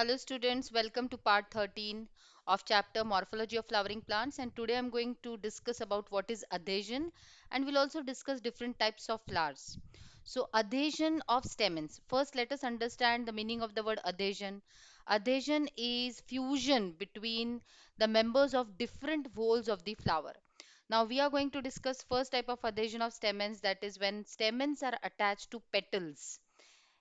Hello students, welcome to part 13 of chapter Morphology of Flowering Plants, and today I'm going to discuss about what is adhesion, and we'll also discuss different types of flowers. So adhesion of stamens. First let us understand the meaning of the word adhesion. Adhesion is fusion between the members of different whorls of the flower. Now we are going to discuss first type of adhesion of stamens, that is when stamens are attached to petals.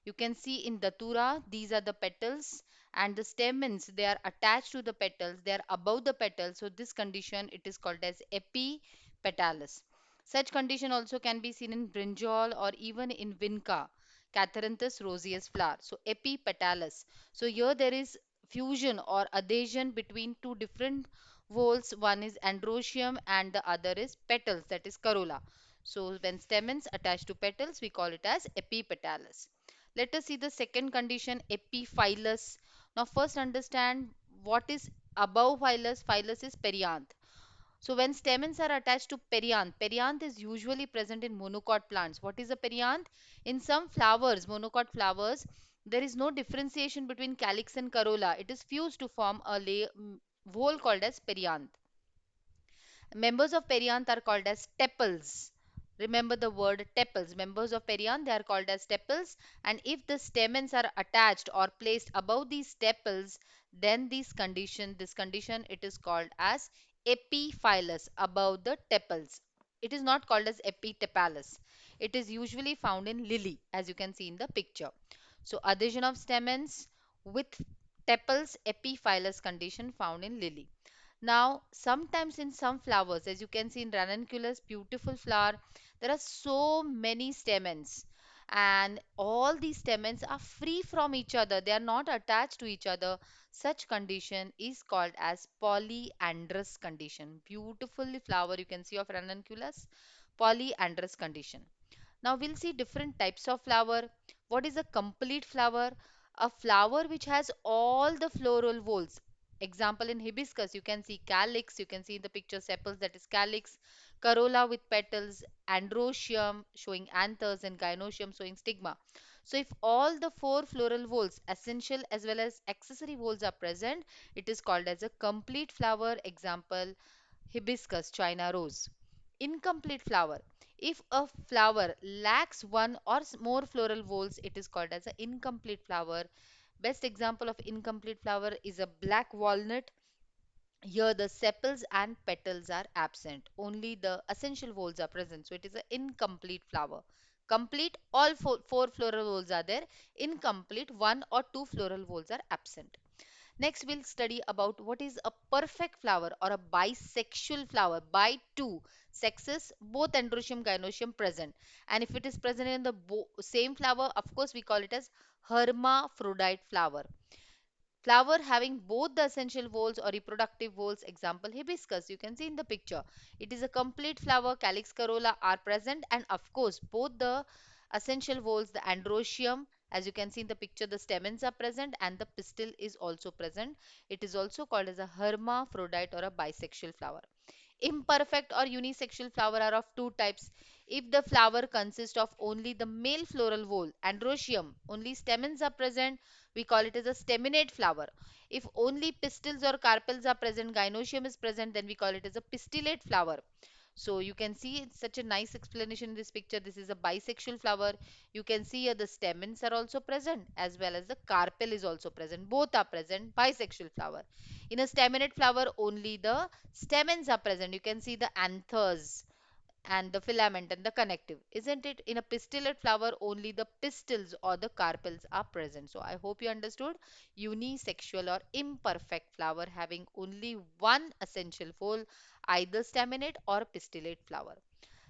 You can see in Datura, these are the petals, and the stamens, they are attached to the petals, they are above the petals. So this condition, it is called as epipetalous. Such condition also can be seen in brinjal or even in vinca, Catharanthus roseus flower. So epipetalous. So here there is fusion or adhesion between two different whorls. One is androecium and the other is petals, that is corolla. So when stamens attach to petals, we call it as epipetalous. Let us see the second condition, epiphyllous. Now first understand what is above phylus. Phylus is perianth. So when stamens are attached to perianth, perianth is usually present in monocot plants. What is a perianth? In some flowers, monocot flowers, there is no differentiation between calyx and corolla. It is fused to form a whole called as perianth. Members of perianth are called as tepals. Remember the word tepals. Members of perianth, they are called as tepals. And if the stamens are attached or placed above these tepals, then this condition, it is called as epiphyllous, above the tepals. It is not called as epitepalous. It is usually found in lily, as you can see in the picture. So adhesion of stamens with tepals, epiphyllous condition found in lily. Now, sometimes in some flowers, as you can see in ranunculus, beautiful flower, there are so many stamens, and all these stamens are free from each other. They are not attached to each other. Such condition is called as polyandrous condition. Beautiful flower you can see of ranunculus, polyandrous condition. Now we'll see different types of flower. What is a complete flower? A flower which has all the floral whorls. Example in hibiscus, you can see calyx, you can see in the picture sepals, that is calyx, corolla with petals, androecium showing anthers, and gynoecium showing stigma. So if all the four floral whorls, essential as well as accessory whorls are present, it is called as a complete flower. Example, hibiscus, China rose. Incomplete flower. If a flower lacks one or more floral whorls, it is called as an incomplete flower. Best example of incomplete flower is a black walnut. Here the sepals and petals are absent. Only the essential whorls are present. So it is an incomplete flower. Complete, all four floral whorls are there. Incomplete, one or two floral whorls are absent. Next, we'll study about what is a perfect flower or a bisexual flower. By two sexes, both androecium, gynoecium present. And if it is present in the same flower, of course, we call it as hermaphrodite flower. Flower having both the essential whorls or reproductive whorls, example hibiscus, you can see in the picture. It is a complete flower, calyx, corolla are present, and of course both the essential whorls, the androecium, as you can see in the picture, the stamens are present and the pistil is also present. It is also called as a hermaphrodite or a bisexual flower. Imperfect or unisexual flower are of two types. If the flower consists of only the male floral whorl, androecium, only stamens are present, we call it as a staminate flower. If only pistils or carpels are present, gynoecium is present, then we call it as a pistillate flower. So you can see it's such a nice explanation in this picture. This is a bisexual flower. You can see here the stamens are also present as well as the carpel is also present. Both are present, bisexual flower. In a staminate flower, only the stamens are present. You can see the anthers and the filament and the connective, isn't it? In a pistillate flower, only the pistils or the carpels are present. So I hope you understood. Unisexual or imperfect flower having only one essential whorl, either staminate or pistillate flower.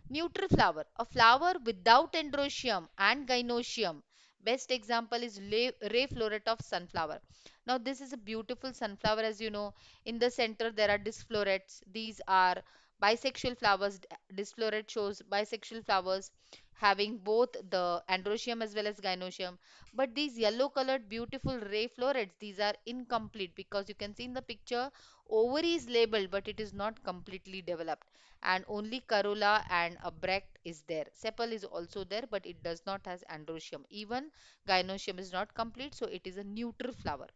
Neutral flower, a flower without androecium and gynoecium. Best example is ray floret of sunflower. Now this is a beautiful sunflower, as you know. In the center there are disflorets. These are bisexual flowers. Disfloret shows bisexual flowers having both the androecium as well as gynoecium. But these yellow colored beautiful ray florets, these are incomplete because you can see in the picture ovary is labeled but it is not completely developed, and only corolla and a bract is there. Sepal is also there, but it does not has androecium. Even gynoecium is not complete, so it is a neutral flower.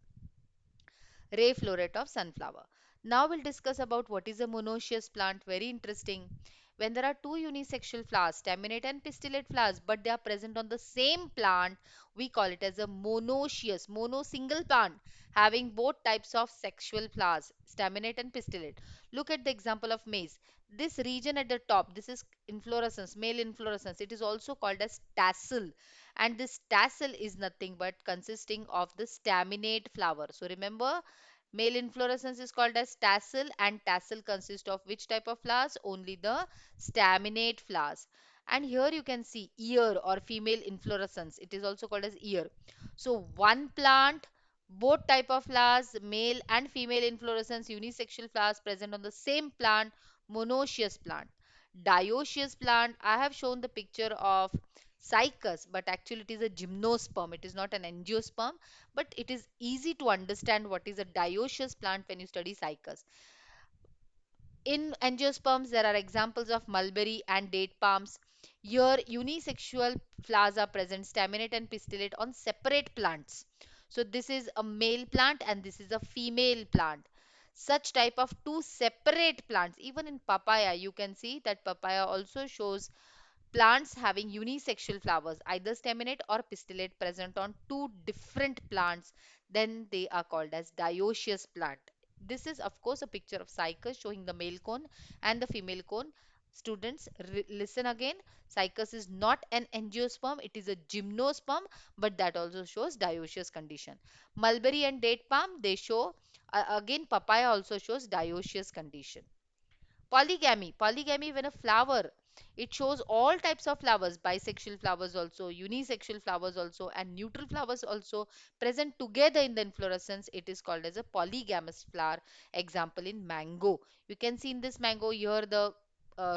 ray floret of sunflower. Now we'll discuss about what is a monoecious plant. Very interesting. When there are two unisexual flowers, staminate and pistillate flowers, but they are present on the same plant, we call it as a monoecious, mono single plant having both types of sexual flowers, staminate and pistillate. Look at the example of maize. This region at the top, this is inflorescence, male inflorescence. It is also called as tassel, and this tassel is nothing but consisting of the staminate flower. So remember, male inflorescence is called as tassel, and tassel consists of which type of flowers? Only the staminate flowers. And here you can see ear or female inflorescence. It is also called as ear. So one plant, both type of flowers, male and female inflorescence, unisexual flowers present on the same plant, monoecious plant. Dioecious plant, I have shown the picture of cycas, but actually it is a gymnosperm. It is not an angiosperm, but it is easy to understand what is a dioecious plant when you study cycas. In angiosperms, there are examples of mulberry and date palms. Here, unisexual flowers are present, staminate and pistillate, on separate plants. So this is a male plant and this is a female plant. Such type of two separate plants, even in papaya, you can see that papaya also shows plants having unisexual flowers, either staminate or pistillate, present on two different plants, then they are called as dioecious plant. This is of course a picture of cycas showing the male cone and the female cone. Students, listen again. Cycas is not an angiosperm, it is a gymnosperm, but that also shows dioecious condition. Mulberry and date palm, they show, again papaya also shows dioecious condition. Polygamy. Polygamy, when a flower, it shows all types of flowers, bisexual flowers also, unisexual flowers also, and neutral flowers also present together in the inflorescence. It is called as a polygamous flower. Example in mango. You can see in this mango here the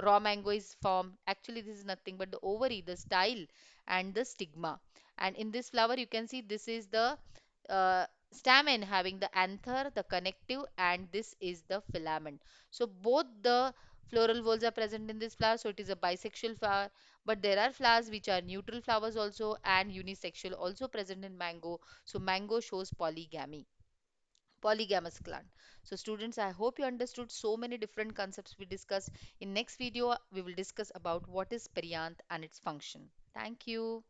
raw mango is formed. Actually, this is nothing but the ovary, the style, and the stigma. And in this flower, you can see this is the stamen having the anther, the connective, and this is the filament. So both the floral whorls are present in this flower, so it is a bisexual flower. But there are flowers which are neutral flowers also and unisexual also present in mango. So mango shows polygamy, polygamous plant. So students, I hope you understood so many different concepts we discussed. In next video, we will discuss about what is perianth and its function. Thank you.